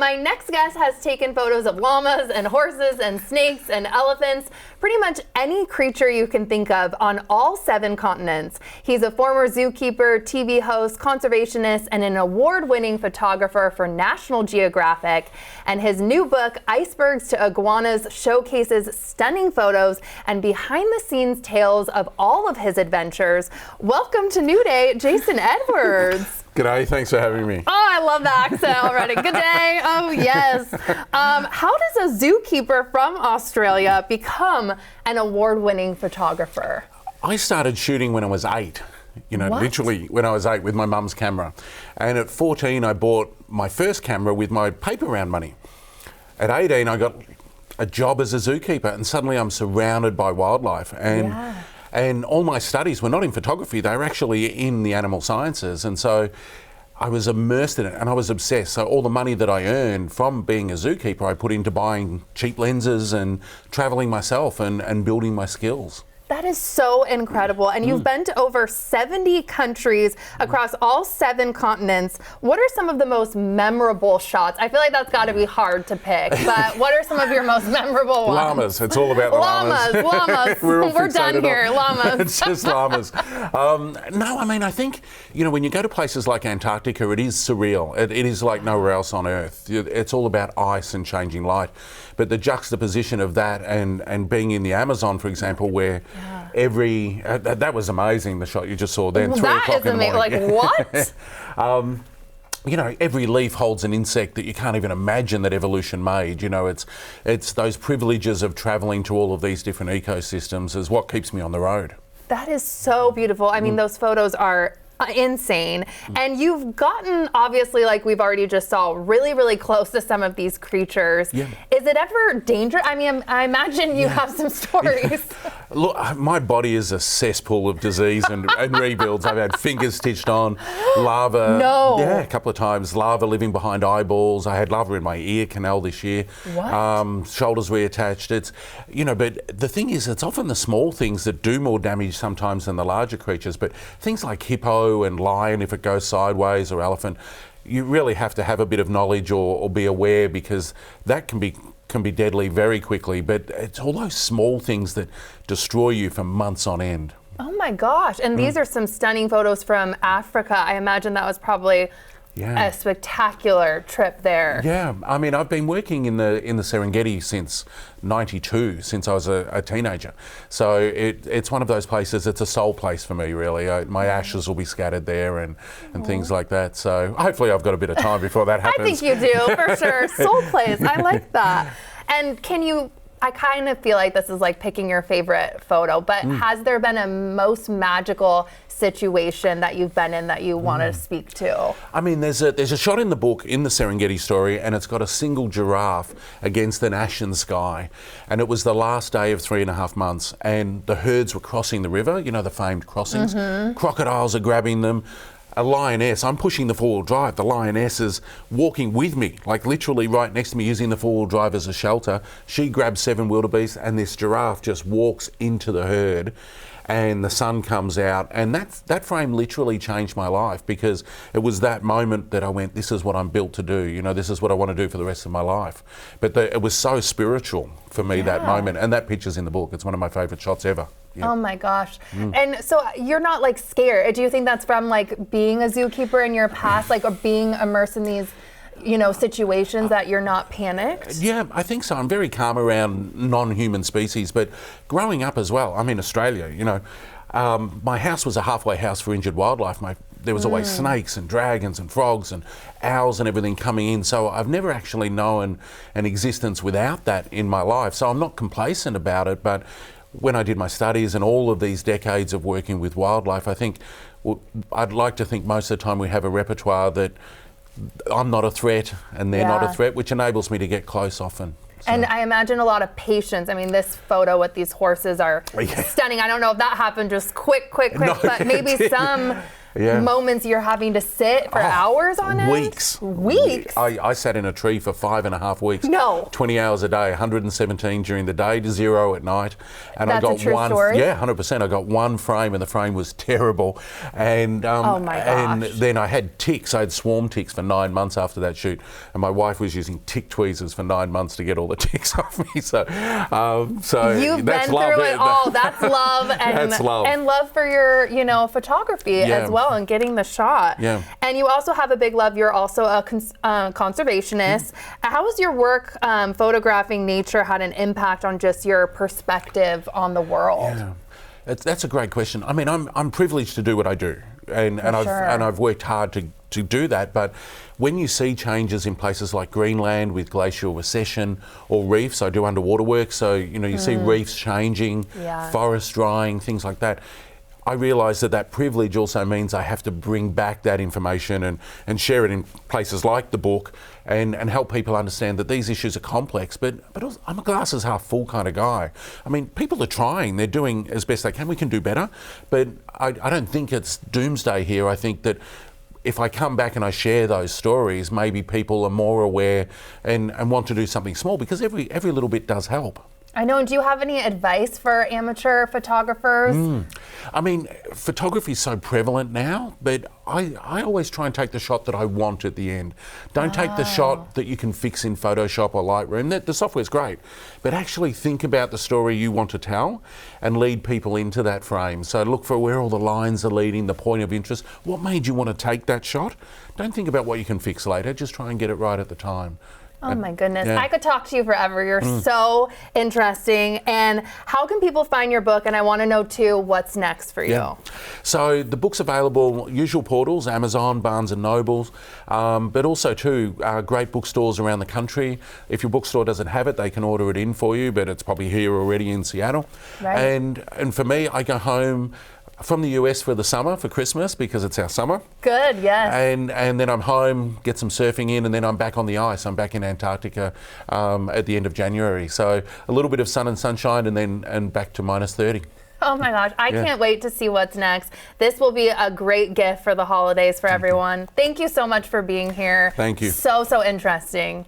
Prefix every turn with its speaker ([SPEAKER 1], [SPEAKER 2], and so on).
[SPEAKER 1] My next guest has taken photos of llamas and horses and snakes and elephants, pretty much any creature you can think of on all 7 continents. He's a former zookeeper, TV host, conservationist, and an award-winning photographer for National Geographic. And his new book, Icebergs to Iguanas, showcases stunning photos and behind-the-scenes tales of all of his adventures. Welcome to New Day, Jason Edwards.
[SPEAKER 2] G'day, thanks for having me.
[SPEAKER 1] Oh, I love the accent already. Good day. Oh, yes. How does a zookeeper from Australia become an award-winning photographer?
[SPEAKER 2] I started shooting when I was 8. Literally when I was 8 with my mum's camera. And at 14, I bought my first camera with my paper round money. At 18, I got a job as a zookeeper, and suddenly I'm surrounded by wildlife. And all my studies were not in photography, they were actually in the animal sciences. And so I was immersed in it and I was obsessed. So all the money that I earned from being a zookeeper, I put into buying cheap lenses and traveling myself and building my skills.
[SPEAKER 1] That is so incredible. And you've been to over 70 countries across all 7 continents. What are some of the most memorable shots? I feel like that's got to be hard to pick, but what are some of your most memorable ones?
[SPEAKER 2] Llamas. It's all about the llamas.
[SPEAKER 1] Llamas. We're done here. Llamas.
[SPEAKER 2] It's just llamas. No, I mean, I think, when you go to places like Antarctica, it is surreal. It is like nowhere else on Earth. It's all about ice and changing light. But the juxtaposition of that and being in the Amazon, for example, where that was amazing, the shot you just saw then, 3 o'clock in the morning.
[SPEAKER 1] Like, what?
[SPEAKER 2] Every leaf holds an insect that you can't even imagine that evolution made. It's those privileges of traveling to all of these different ecosystems is what keeps me on the road.
[SPEAKER 1] That is so beautiful. I mean, those photos are insane. And you've gotten, obviously, like we've already just saw, really, really close to some of these creatures. Yeah. Is it ever dangerous? I mean, I imagine you have some stories.
[SPEAKER 2] Look, my body is a cesspool of disease and rebuilds. I've had fingers stitched on, lava.
[SPEAKER 1] No.
[SPEAKER 2] Yeah, a couple of times. Lava living behind eyeballs. I had lava in my ear canal this year.
[SPEAKER 1] What?
[SPEAKER 2] Shoulders reattached. It's, but the thing is, it's often the small things that do more damage sometimes than the larger creatures. But things like hippo and lion, if it goes sideways, or elephant, you really have to have a bit of knowledge or be aware, because that can be deadly very quickly. But it's all those small things that destroy you for months on end.
[SPEAKER 1] Oh my gosh. And these are some stunning photos from Africa. I imagine that was probably a spectacular trip there.
[SPEAKER 2] Yeah, I mean, I've been working in the Serengeti since '92, since I was a teenager. So it's one of those places. It's a soul place for me, really. My ashes will be scattered there and things like that. So hopefully, I've got a bit of time before that happens.
[SPEAKER 1] I think you do, for sure. Soul place. I like that. And I kind of feel like this is like picking your favorite photo, but has there been a most magical situation that you've been in that you want to speak to?
[SPEAKER 2] I mean, there's a shot in the book, in the Serengeti story, and it's got a single giraffe against an ashen sky. And it was the last day of 3.5 months, and the herds were crossing the river, the famed crossings. Crocodiles are grabbing them. A lioness, I'm pushing the 4-wheel drive. The lioness is walking with me, like literally right next to me, using the 4-wheel drive as a shelter. She grabs 7 wildebeest, and this giraffe just walks into the herd, and the sun comes out. And that frame literally changed my life, because it was that moment that I went, this is what I'm built to do. This is what I want to do for the rest of my life. But it was so spiritual for me, that moment. And that picture's in the book. It's one of my favorite shots ever. Yeah.
[SPEAKER 1] Oh my gosh. And so you're not like scared. Do you think that's from like being a zookeeper in your past, like, or being immersed in these, situations, that you're not panicked?
[SPEAKER 2] Yeah, I think so. I'm very calm around non-human species, but growing up as well, I'm in Australia, my house was a halfway house for injured wildlife. There was always snakes and dragons and frogs and owls and everything coming in. So I've never actually known an existence without that in my life. So I'm not complacent about it, but when I did my studies and all of these decades of working with wildlife, I think I'd like to think most of the time we have a repertoire that I'm not a threat and they're not a threat, which enables me to get close often. So.
[SPEAKER 1] And I imagine a lot of patience. I mean, this photo with these horses are stunning. I don't know if that happened just quick,
[SPEAKER 2] No,
[SPEAKER 1] but maybe some moments you're having to sit for hours on end?
[SPEAKER 2] Weeks.
[SPEAKER 1] Weeks?
[SPEAKER 2] I sat in a tree for 5.5 weeks.
[SPEAKER 1] No.
[SPEAKER 2] 20 hours a day, 117 during the day to 0 at night. And
[SPEAKER 1] That's
[SPEAKER 2] I got
[SPEAKER 1] a true
[SPEAKER 2] one.
[SPEAKER 1] story?
[SPEAKER 2] Yeah, 100%. I got one frame, and the frame was terrible. And
[SPEAKER 1] oh my gosh.
[SPEAKER 2] And then I had ticks. I had swarm ticks for 9 months after that shoot, and my wife was using tick tweezers for 9 months to get all the ticks off me. So
[SPEAKER 1] you've
[SPEAKER 2] that's
[SPEAKER 1] been
[SPEAKER 2] love.
[SPEAKER 1] through it all. That's love, and
[SPEAKER 2] That's love.
[SPEAKER 1] and love for your photography as well, and getting the shot.
[SPEAKER 2] Yeah.
[SPEAKER 1] And you also have a big love. You're also a conservationist. How has your work photographing nature had an impact on just your perspective on the world?
[SPEAKER 2] Yeah. That's a great question. I mean, I'm privileged to do what I do, and I've worked hard to do that. But when you see changes in places like Greenland with glacial recession, or reefs, I do underwater work, so you see reefs changing, forests drying, things like that. I realise that privilege also means I have to bring back that information and share it in places like the book, and help people understand that these issues are complex, but also, I'm a glasses half full kind of guy. I mean, people are trying, they're doing as best they can. We can do better, but I don't think it's doomsday here. I think that if I come back and I share those stories, maybe people are more aware and want to do something small, because every little bit does help.
[SPEAKER 1] I know. Do you have any advice for amateur photographers?
[SPEAKER 2] I mean, photography is so prevalent now, but I always try and take the shot that I want at the end. Don't take the shot that you can fix in Photoshop or Lightroom. The software's great, but actually think about the story you want to tell and lead people into that frame. So look for where all the lines are leading, the point of interest. What made you want to take that shot? Don't think about what you can fix later. Just try and get it right at the time.
[SPEAKER 1] Oh my goodness.
[SPEAKER 2] Yeah.
[SPEAKER 1] I could talk to you forever. You're so interesting. And how can people find your book? And I want to know too, what's next for you?
[SPEAKER 2] Yeah. So the book's available, usual portals, Amazon, Barnes and Nobles, but also too, great bookstores around the country. If your bookstore doesn't have it, they can order it in for you, but it's probably here already in Seattle.
[SPEAKER 1] Right.
[SPEAKER 2] And for me, I go home from the US for the summer, for Christmas, because it's our summer.
[SPEAKER 1] Good, yes.
[SPEAKER 2] And then I'm home, get some surfing in, and then I'm back on the ice. I'm back in Antarctica at the end of January. So a little bit of sun and sunshine, and back to -30.
[SPEAKER 1] Oh my gosh, I can't wait to see what's next. This will be a great gift for the holidays for everyone. Thank you so much for being here.
[SPEAKER 2] Thank you.
[SPEAKER 1] So interesting.